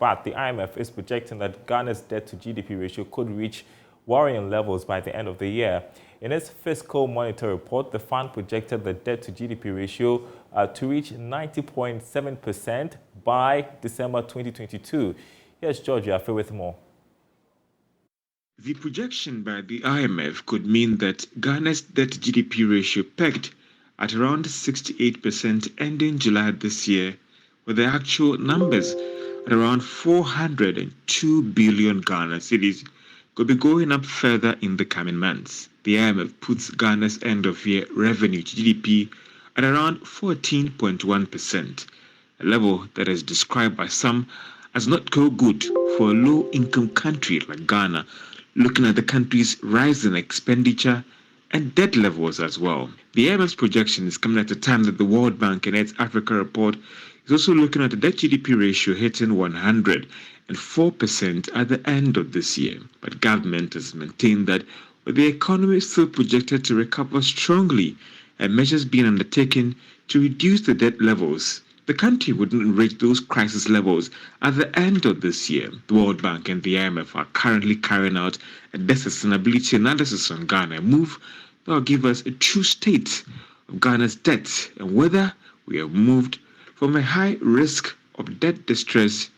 but the IMF is projecting that Ghana's debt-to-GDP ratio could reach worrying levels by the end of the year. In its fiscal monitor report, the fund projected the debt-to-GDP ratio to reach 90.7% by December 2022. Here's George Yafe with more. The projection by the IMF could mean that Ghana's debt-to-GDP ratio pegged at around 68% ending July this year, with the actual numbers at around 402 billion Ghana cedis could be going up further in the coming months. The IMF puts Ghana's end-of-year revenue to GDP at around 14.1%, a level that is described by some as not so good for a low-income country like Ghana, looking at the country's rising expenditure and debt levels as well. The IMF's projection is coming at a time that the World Bank in its Africa report is also looking at the debt-GDP ratio hitting 104% at the end of this year. But government has maintained that with the economy still projected to recover strongly and measures being undertaken to reduce the debt levels, the country wouldn't reach those crisis levels at the end of this year. The World Bank and the IMF are currently carrying out a debt sustainability analysis on Ghana, a move that will give us a true state of Ghana's debt and whether we have moved from a high risk of debt distress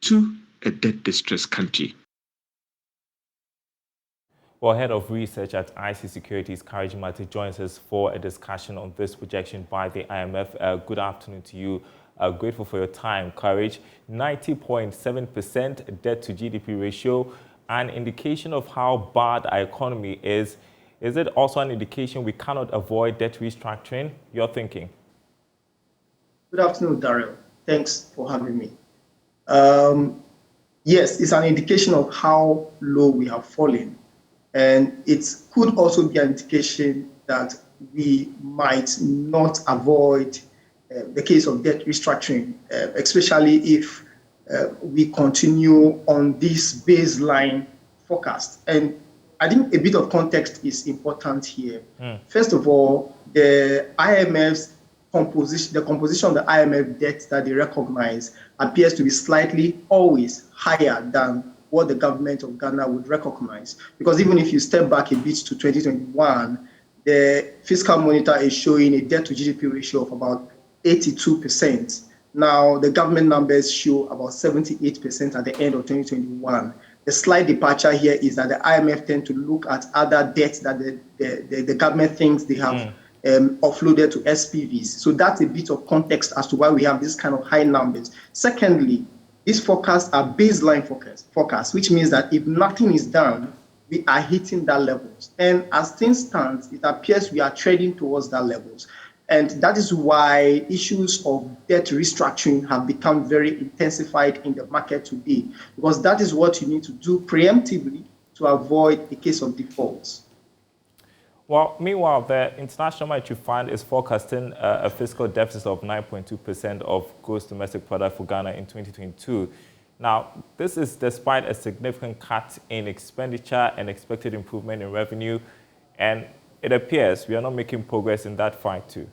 to a debt distressed country. Well, Head of Research at IC Securities, Courage Mate, joins us for a discussion on this projection by the IMF. Good afternoon to you. Grateful for your time, Courage. 90.7% debt-to-GDP ratio, an indication of how bad our economy is. Is it also an indication we cannot avoid debt restructuring? Your thinking? Good afternoon, Daryl. Thanks for having me. Yes, it's an indication of how low we have fallen. And it could also be an indication that we might not avoid the case of debt restructuring, especially if we continue on this baseline forecast. And I think a bit of context is important here. First of all, the composition of the IMF debt that they recognize appears to be slightly always higher than what the government of Ghana would recognize. Because even if you step back a bit to 2021, the fiscal monitor is showing a debt-to-GDP ratio of about 82%. Now, the government numbers show about 78% at the end of 2021. The slight departure here is that the IMF tend to look at other debts that the government thinks they have offloaded to SPVs. So that's a bit of context as to why we have this kind of high numbers. Secondly, these forecasts are baseline forecasts, which means that if nothing is done, we are hitting that levels. And as things stand, it appears we are trending towards that levels. And that is why issues of debt restructuring have become very intensified in the market today, because that is what you need to do preemptively to avoid a case of defaults. Well, meanwhile, the International Monetary Fund is forecasting a fiscal deficit of 9.2% of gross domestic product for Ghana in 2022. Now, this is despite a significant cut in expenditure and expected improvement in revenue, and it appears we are not making progress in that fight too.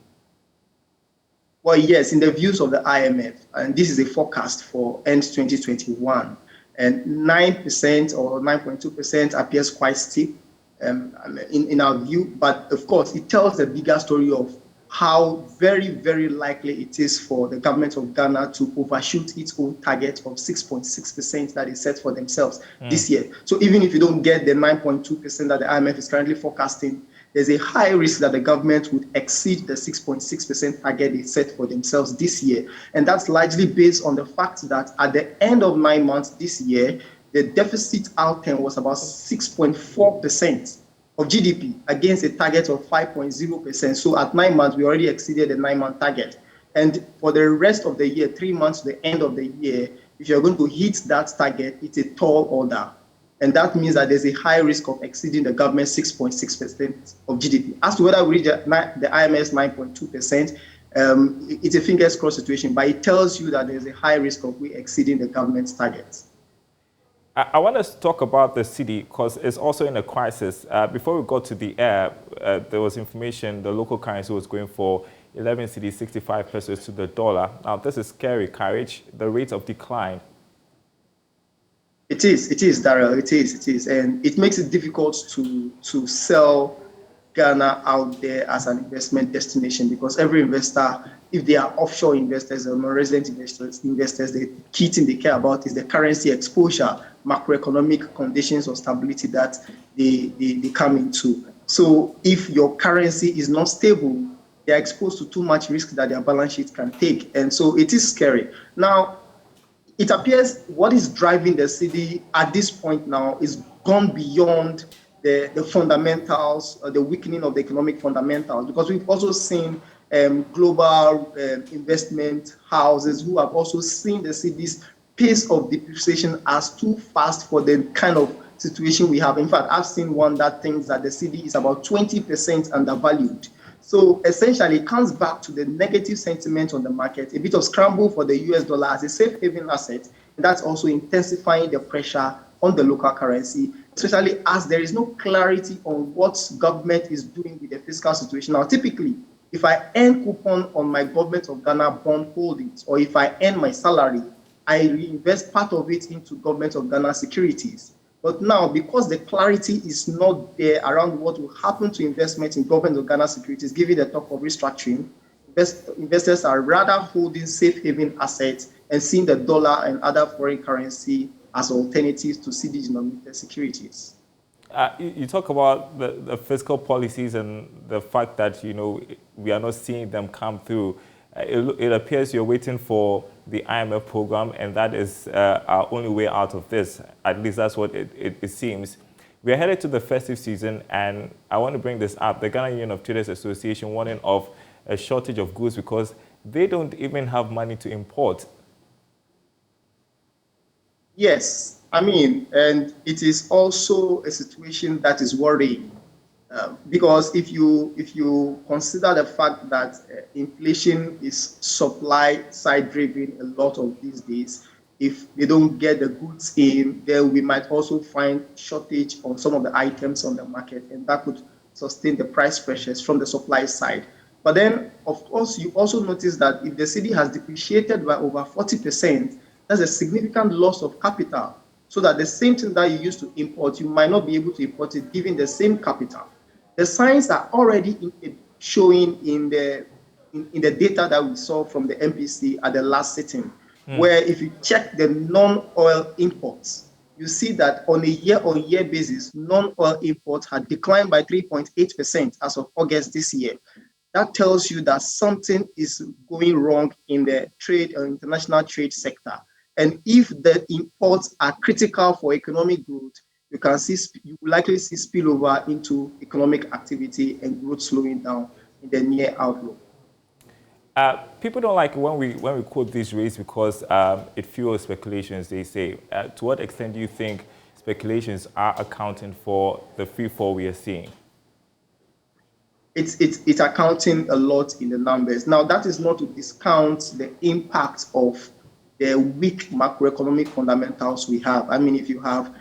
Well, yes, in the views of the IMF, and this is a forecast for end 2021, and 9% or 9.2% appears quite steep. In our view, but of course, it tells the bigger story of how very, very likely it is for the government of Ghana to overshoot its own target of 6.6% that is set for themselves this year. So even if you don't get the 9.2% that the IMF is currently forecasting, there's a high risk that the government would exceed the 6.6% target they set for themselves this year. And that's largely based on the fact that at the end of 9 months this year, the deficit outturn was about 6.4% of GDP against a target of 5.0%. So at 9 months, we already exceeded the 9-month target. And for the rest of the year, 3 months to the end of the year, if you're going to hit that target, it's a tall order. And that means that there's a high risk of exceeding the government's 6.6% of GDP. As to whether we reach the IMF's 9.2%, it's a fingers crossed situation, but it tells you that there's a high risk of we exceeding the government's targets. I want us to talk about the cedi because it's also in a crisis. Before we got to the air, there was information the local currency was going for 11 cedi, 65 pesos to the dollar. Now, this is scary, Courage. The rate of decline. It is, Daryl. It is, and it makes it difficult to sell Ghana out there as an investment destination because every investor, if they are offshore investors or non-resident investors, the key thing they care about is the currency exposure, macroeconomic conditions of stability that they come into. So if your currency is not stable, they're exposed to too much risk that their balance sheet can take. And so it is scary. Now, it appears what is driving the city at this point now is gone beyond the fundamentals, the weakening of the economic fundamentals, because we've also seen global investment houses who have also seen the city's pace of depreciation as too fast for the kind of situation we have. In fact, I've seen one that thinks that the city is about 20% undervalued. So essentially, it comes back to the negative sentiment on the market, a bit of scramble for the US dollar as a safe haven asset. And that's also intensifying the pressure on the local currency, especially as there is no clarity on what government is doing with the fiscal situation. Now, typically, if I earn coupon on my government of Ghana bond holdings, or if I earn my salary, I reinvest part of it into government of Ghana securities. But now, because the clarity is not there around what will happen to investment in government of Ghana securities, given the talk of restructuring, investors are rather holding safe haven assets and seeing the dollar and other foreign currency as alternatives to CD-denominated securities. You talk about the fiscal policies and the fact that, we are not seeing them come through. It appears you're waiting for the IMF program, and that is our only way out of this. At least that's what it seems. We are headed to the festive season, and I want to bring this up. The Ghana Union of Traders Association warning of a shortage of goods because they don't even have money to import. Yes, and it is also a situation that is worrying. Because if you consider the fact that inflation is supply side driven a lot of these days, if they don't get the goods in, then we might also find shortage on some of the items on the market, and that could sustain the price pressures from the supply side. But then, of course, you also notice that if the city has depreciated by over 40%, that's a significant loss of capital. So that the same thing that you used to import, you might not be able to import it given the same capital. The signs are already showing in the data that we saw from the MPC at the last sitting, where if you check the non-oil imports, you see that on a year-on-year basis, non-oil imports had declined by 3.8% as of August this year. That tells you that something is going wrong in the trade or international trade sector. And if the imports are critical for economic growth, you will likely see spillover into economic activity and growth slowing down in the near outlook. People don't like when we quote these rates because it fuels speculations, they say. To what extent do you think speculations are accounting for the free fall we are seeing? It's accounting a lot in the numbers. Now, that is not to discount the impact of the weak macroeconomic fundamentals we have. If you have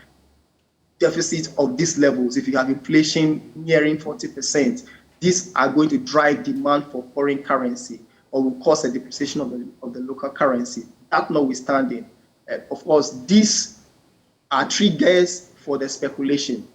deficit of these levels, if you have inflation nearing 40%, these are going to drive demand for foreign currency or will cause a depreciation of the local currency. That notwithstanding, of course, these are triggers for the speculation.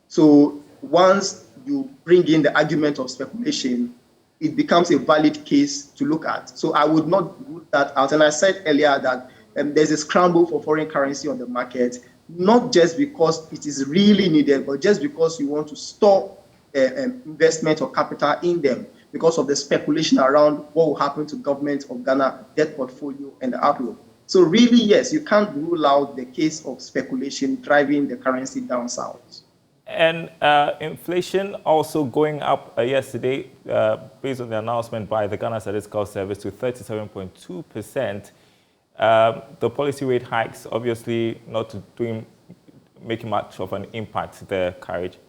So once you bring in the argument of speculation, it becomes a valid case to look at. So I would not rule that out. And I said earlier that there's a scramble for foreign currency on the market, not just because it is really needed, but just because you want to store investment or capital in them because of the speculation around what will happen to government of Ghana debt portfolio and the outlook. So really, yes, you can't rule out the case of speculation driving the currency down south. And inflation also going up yesterday, based on the announcement by the Ghana Statistical Service, to 37.2%. The policy rate hikes obviously not making much of an impact there, Courage.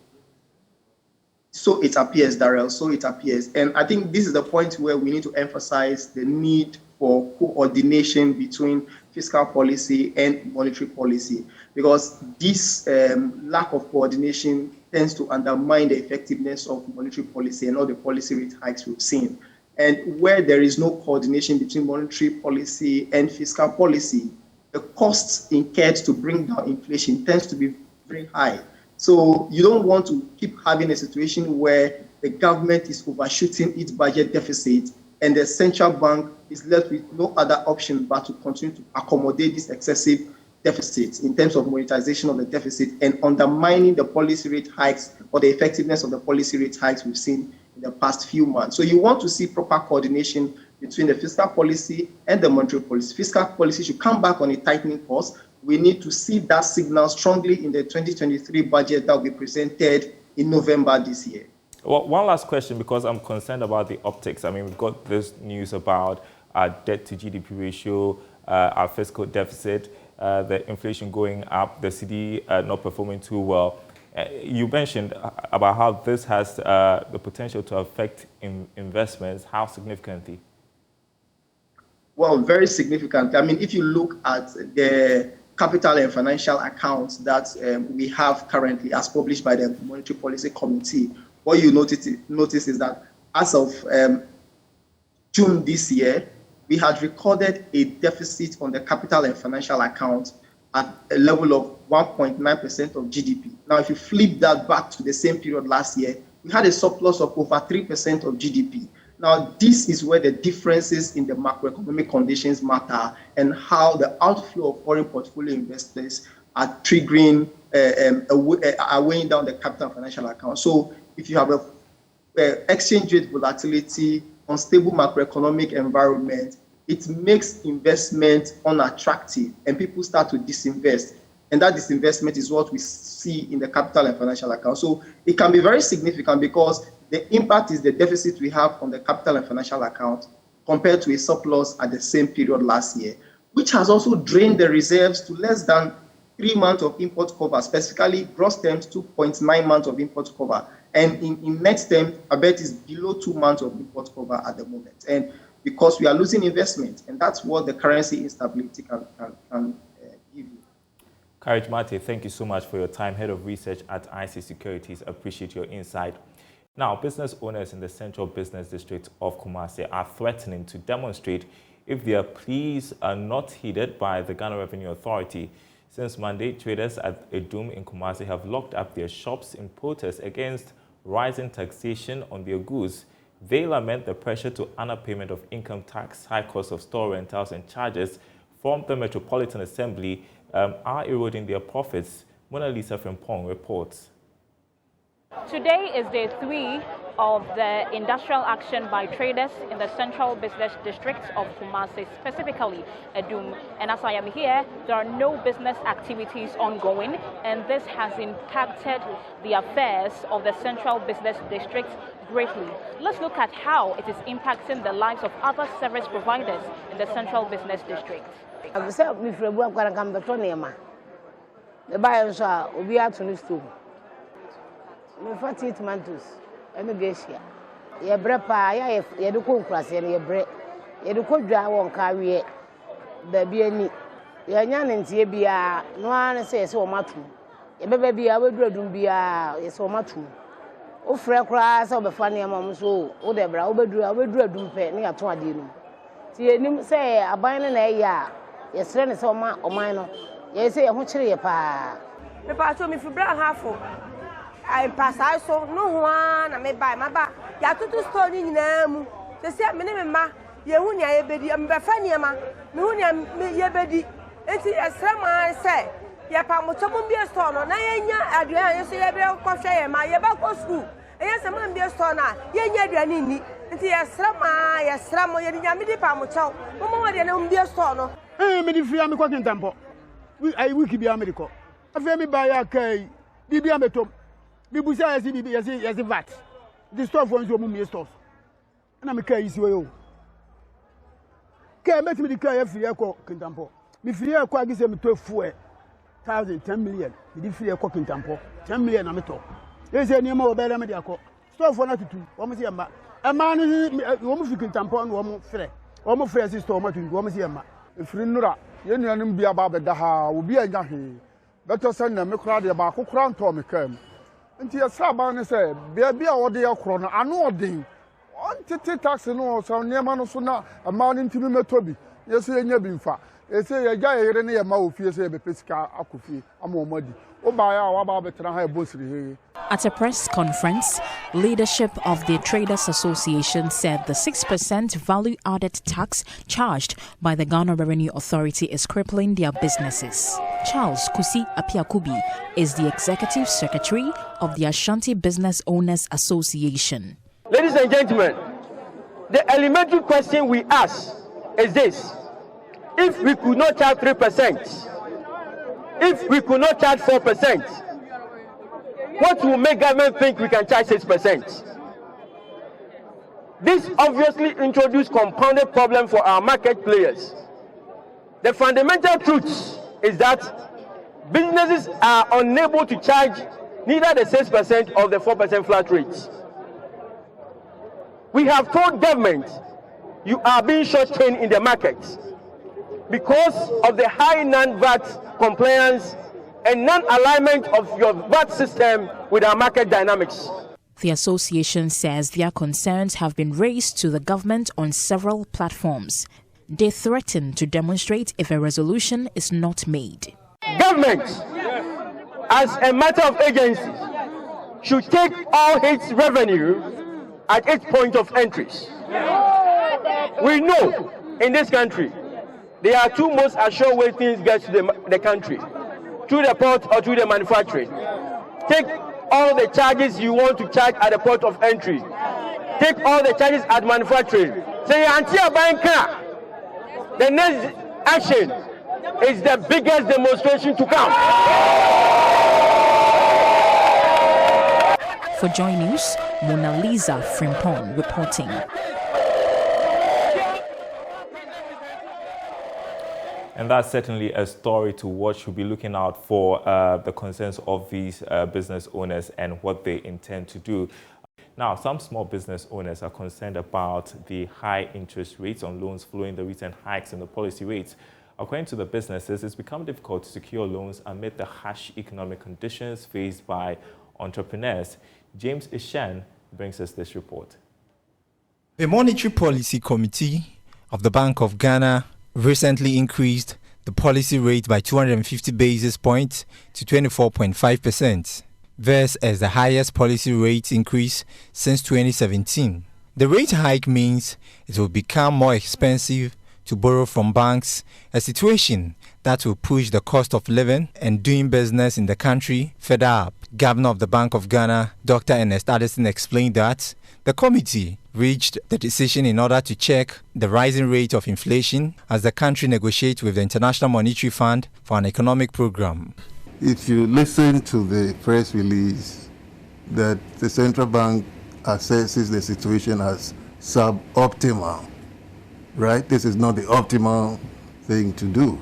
So it appears, Daryl, so it appears. And I think this is the point where we need to emphasize the need for coordination between fiscal policy and monetary policy, because this lack of coordination tends to undermine the effectiveness of monetary policy and all the policy rate hikes we've seen. And where there is no coordination between monetary policy and fiscal policy, the the costs incurred to bring down inflation tends to be very high. So you don't want to keep having a situation where the government is overshooting its budget deficit and the central bank is left with no other option but to continue to accommodate this excessive deficit in terms of monetization of the deficit and undermining the policy rate hikes or the effectiveness of the policy rate hikes we've seen in the past few months. So you want to see proper coordination between the fiscal policy and the monetary policy. Fiscal policy should come back on a tightening course. We need to see that signal strongly in the 2023 budget that will be presented in November this year. Well, one last question, because I'm concerned about the optics. I mean, we've got this news about our debt to GDP ratio, our fiscal deficit, the inflation going up, the CD not performing too well. You mentioned about how this has the potential to affect investments. How significantly? Well, very significant. I mean, if you look at the capital and financial accounts that we have currently as published by the Monetary Policy Committee, what you notice is that as of June this year, we had recorded a deficit on the capital and financial account at a level of 1.9% of GDP. Now, if you flip that back to the same period last year, we had a surplus of over 3% of GDP. Now, this is where the differences in the macroeconomic conditions matter and how the outflow of foreign portfolio investors are triggering, are weighing down the capital and financial account. So if you have a exchange rate volatility, unstable macroeconomic environment, it makes investment unattractive and people start to disinvest. And that disinvestment is what we see in the capital and financial account. So it can be very significant because the impact is the deficit we have on the capital and financial account compared to a surplus at the same period last year, which has also drained the reserves to less than 3 months of import cover, specifically gross terms 2.9 months of import cover. And in net terms, I bet is below 2 months of import cover at the moment. And because we are losing investment, and that's what the currency instability can give you. Courage Mate, thank you so much for your time. Head of Research at IC Securities. Appreciate your insight. Now, business owners in the Central Business District of Kumasi are threatening to demonstrate if their pleas are not heeded by the Ghana Revenue Authority. Since Monday, traders at Edum in Kumasi have locked up their shops in protest against rising taxation on their goods. They lament the pressure to honor payment of income tax, high cost of store rentals and charges from the Metropolitan Assembly are eroding their profits. Mona Lisa Frimpong reports. Today is day 3 of the industrial action by traders in the Central Business District of Kumasi, specifically Edum. And as I am here, there are no business activities ongoing, and this has impacted the affairs of the Central Business District greatly. Let's look at how it is impacting the lives of other service providers in the Central Business District. Me fati tomatoes ene gesia ye bre pa ya ye de ko nkurase ne ye bre ye de ko dwa won ka wie da bi ani ye nya ne ntie bia no an se o matu ye beba bia we duradum bia ye se o matu o frɛ kra se o be fa ne ma mo so o de bra o be duradum pe ne ya to ade no ti enim se aban ne na ya ye sre ne se o ma oman no ye se ye ho kire ye pa me pa so me fi bra hafo I pass I saw no one I may buy my back. Ya tutu store ni nyina mu. Se se me ne me ma ye hu nya ye bedi am be fa niema. Me hu nya ye bedi. Enti esrama se ye pa mo chomo bi store no na ye nya aduan ye so ye be ko hwe ye ma ye ba ko school. Eye se man bi store na ye nya aduan ni. Enti esrama ye nya me di pa mo chow. Mo mo de na bi store no. Me di free am ko kintampo. I wiki bi am de ko. Afa me ba ya kai. Di bi am betom. Bibusa yesi VAT. The store for you mum stores. And I'm care isi we. Care make me the care free ko kintampo. Me free ko agise me to fuel 10 million. Me free ko kintampo. 10 million na me to. Ese ni ma obere me dia ko. Store for na tutu. Wo mo se yamba. E ma ni wo mo fi kintampo na wo mo frɛ. Wo mo frɛ si store ma tutu. Wo mo se yamba. E free nura. Ye nuanum bia ba be da ha. Obi anya he. Beto send na me kra de ba ko kra nto me kam. Nti yasaba ne se bia bia wode yakro no ano odin on tete tax no so niema no so na ama ne ntimi metobi yeso yenya bi mfa Ese ya ja yere ne ya ma ofie se be pesika akofie amomadi. O ba ya wa ba betra ha ebosiri he. At a press conference, leadership of the Traders Association said the 6% value-added tax charged by the Ghana Revenue Authority is crippling their businesses. Charles Kusi Apiakubi is the executive secretary of the Ashanti Business Owners Association. Ladies and gentlemen, the elementary question we ask is this: if we could not charge 3%, if we could not charge 4%, what will make government think we can charge 6%? This obviously introduces compounded problem for our market players. The fundamental truth is that businesses are unable to charge neither the 6% or the 4% flat rate. We have told government, you are being short-changed in the market because of the high non-VAT compliance and non-alignment of your VAT system with our market dynamics. The association says their concerns have been raised to the government on several platforms. They threaten to demonstrate if a resolution is not made. Government, as a matter of agency, should take all its revenue at its point of entries. We know in this country, there are two most assured ways things get to the country: through the port or through the manufacturing. Take all the charges you want to charge at the port of entry. Take all the charges at manufacturing. Say, until buying car, the next action is the biggest demonstration to come. For JoyNews, Mona Lisa Frimpong reporting. And that's certainly a story to watch. We'll be looking out for the concerns of these business owners and what they intend to do. Now, some small business owners are concerned about the high interest rates on loans following the recent hikes in the policy rates. According to the businesses, it's become difficult to secure loans amid the harsh economic conditions faced by entrepreneurs. James Ishan brings us this report. The Monetary Policy Committee of the Bank of Ghana recently increased the policy rate by 250 basis points to 24.5%. This is the highest policy rate increase since 2017. The rate hike means it will become more expensive to borrow from banks, a situation that will push the cost of living and doing business in the country further up. Governor of the Bank of Ghana, Dr. Ernest Addison, explained that the committee reached the decision in order to check the rising rate of inflation as the country negotiates with the International Monetary Fund for an economic program. If you listen to the press release that the central bank assesses the situation as suboptimal, right? This is not the optimal thing to do.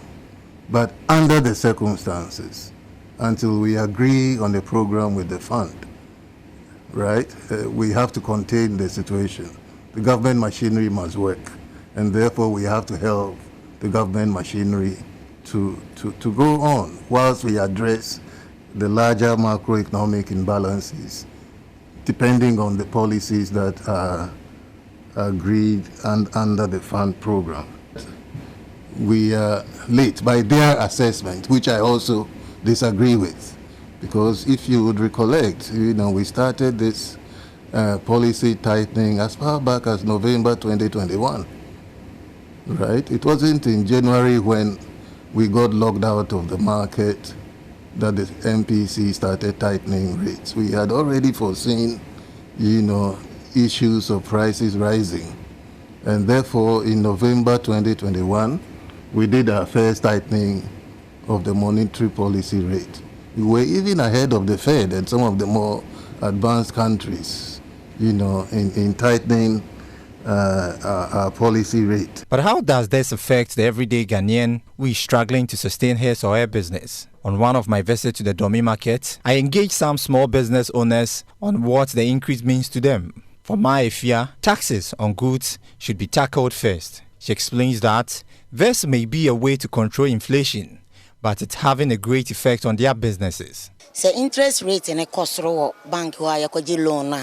But under the circumstances, until we agree on the program with the fund, right, we have to contain the situation. The government machinery must work, and therefore we have to help the government machinery to go on whilst we address the larger macroeconomic imbalances, depending on the policies that are agreed and under the fund program. We are late by their assessment, which I also disagree with, because if you would recollect, we started this policy tightening as far back as November 2021, right? It wasn't in January when we got locked out of the market that the MPC started tightening rates. We had already foreseen, issues of prices rising. And therefore, in November 2021, we did our first tightening of the monetary policy rate. We were even ahead of the Fed and some of the more advanced countries, in tightening our policy rate. But how does this affect the everyday Ghanaian who is struggling to sustain his or her business? On one of my visits to the Domi market, I engaged some small business owners on what the increase means to them. For Maefia, taxes on goods should be tackled first. She explains that this may be a way to control inflation, but it's having a great effect on their businesses. The interest rate in a cost bank where you could loan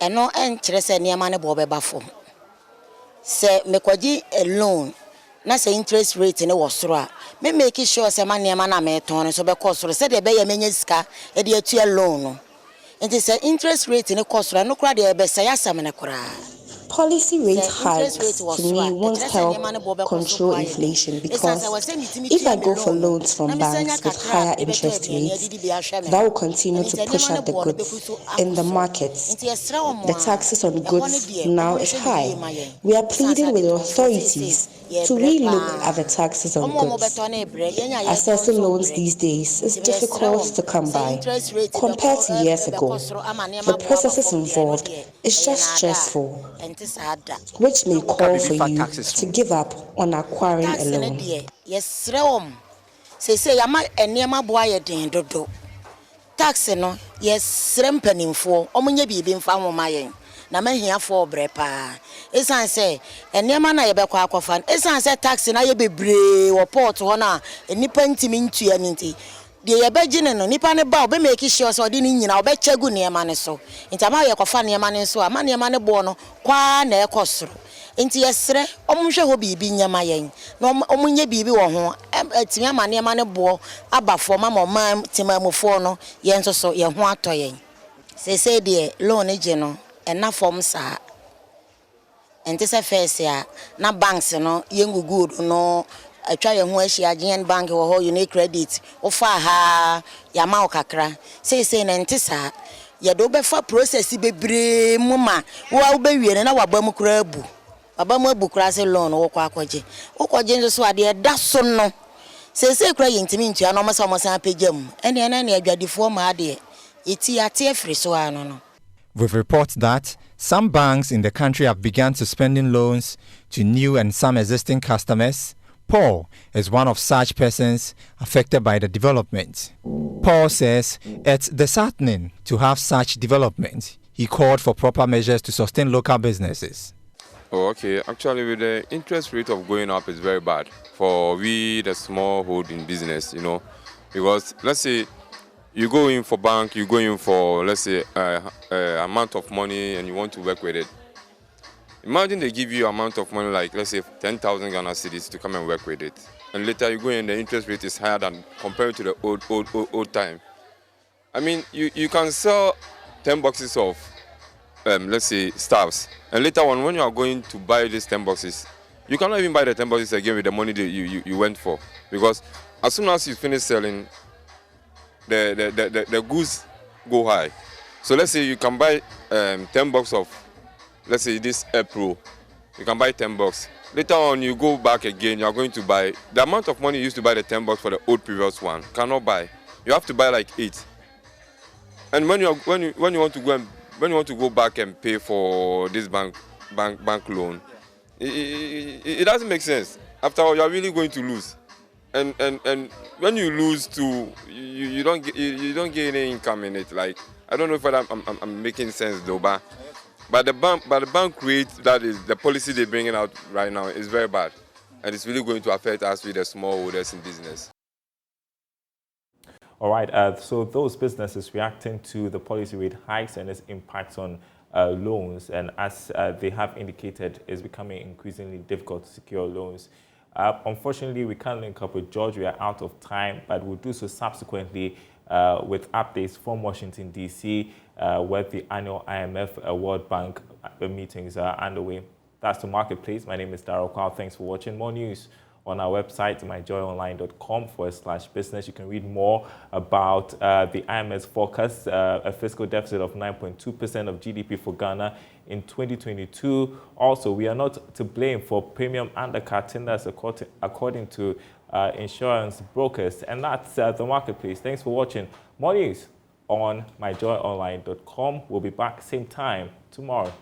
and no interest in your money bobby bafo. Say me kwaji a loan na say interest rate ne was soro a me make sure say man na me ton so be cost soro say de be ya menye sika e de atua loan no nti say interest rate ne cost soro no kura de be say asem ne kura. Policy rate hikes to me won't help control inflation because if I go for loans from banks with higher interest rates, that will continue to push up the goods in the markets. The taxes on goods now is high. We are pleading with the authorities to relook at the taxes on goods. Accessing loans these days is difficult to come by compared to years ago. The processes involved is just stressful, which may call for you to give up on acquiring a loan. Yes, say yama enema boa ye den dodo. Tax no yes rempanimfo omunye bibi mfa nwoma yen na mahiafo brepa esan say enema na ye bekwa akofan esan say tax na ye bebre wo port ho na enipa ntimi ntua nti de ye begine no nipa ne ba obe make sure so de ni nyina obe chegu nema ne so ntama ye kofa nema ne so ama nema ne bo no kwa na ekosoro nti yesre omunhwe ho bibi nyama yen na omunye bibi wo ho atimi ama nema ne bo abafo mama man timamufo no yen so ye ho atoyen say de loan je no ena form sa nti se first ya na banks no yengugu no atwa ye ho ahia Gen bank wo ho unique credit ofa ha ya ma okakra say na nti sa ye do be fa process bebre mu ma wo be wie na waba kura abu baba mu abu kura se loan wo kwa akwaje nso so ade da so no say kura ye ntimi ntua no mo san pagam ene na adwadifo ma ade eti ate afri so ano no. With reports that some banks in the country have begun suspending loans to new and some existing customers, Paul is one of such persons affected by the development. Paul says it's disheartening to have such development. He called for proper measures to sustain local businesses. Oh, okay. Actually, with the interest rate of going up is very bad for we, the small holding business, because let's say you go in for bank, you go in for, let's say, amount of money and you want to work with it. Imagine they give you amount of money like, let's say, 10,000 Ghana cedis to come and work with it. And later you go in, the interest rate is higher than compared to the old time. I mean, you can sell 10 boxes of, let's say, staffs. And later on, when you are going to buy these 10 boxes, you cannot even buy the 10 boxes again with the money that you went for. Because as soon as you finish selling, the goods go high. So let's say you can buy 10 boxes of, let's say this April, you can buy 10 bucks. Later on, you go back again, you are going to buy, the amount of money you used to buy the 10 bucks for the old previous one, cannot buy. You have to buy like 8. And when you want to go back and pay for this bank loan, it doesn't make sense. After all, you are really going to lose. And when you lose too, you don't get any income in it. Like, I don't know if I'm making sense though, but the bank rate, that is the policy they're bringing out right now, is very bad, and it's really going to affect us with the smallholders in business. All right, so those businesses reacting to the policy rate hikes and its impacts on loans, and as they have indicated, it's becoming increasingly difficult to secure loans. Unfortunately, we can't link up with George. We are out of time, but we'll do so subsequently with updates from Washington, D.C., where the annual IMF World Bank meetings are underway. That's the Marketplace. My name is Daryl Kwawu. Thanks for watching. More news on our website, myjoyonline.com/business. You can read more about the IMF's forecast, a fiscal deficit of 9.2% of GDP for Ghana in 2022. Also, we are not to blame for premium undercutting, that's according to insurance brokers. And that's the Marketplace. Thanks for watching. More news on myjoyonline.com. We'll be back same time tomorrow.